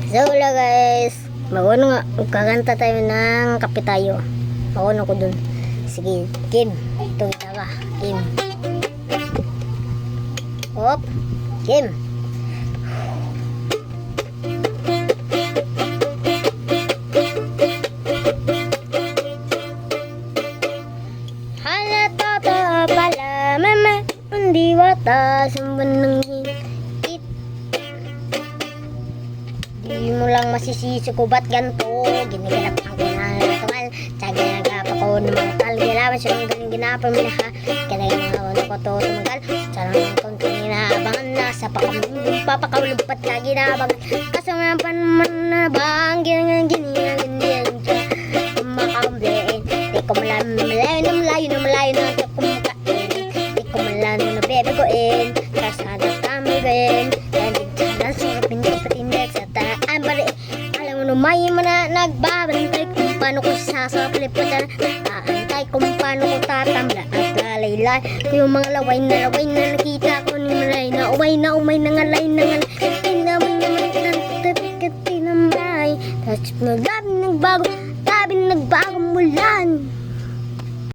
So wala guys, kakanta tayo ng kape tayo. Mauna ko dun. Sige, Kim, ito kita ka. Kim. Hop, Kim. Halata pala mama, hindi wata sumban ng hit. Di mo lang masisisi ko ba't ganito. Ginaganap ang kinalatungal. Tsaga nagapa ko ng mga tal. Gilawan siya ng galing ginapang minaha. Kanayin ako na ko to tumagal. Sarang itong kinaabangan na sa papakawalumpat ka ginabangan. Kasama pa naman na bang ginangan kumakamblein. Di ko malayo na malayo na ito kumakain. Di ko malano na bebe ko in. Kasada tamirin. May mana nagbabantay kung paano ko sasapalipan. Aantay kung paano ko tatamla at lalaylay ko yung mga laway na nakita ko ni malay na umay na ngalay naman tapikat tinambay. Tapos labi nagbagong mulan.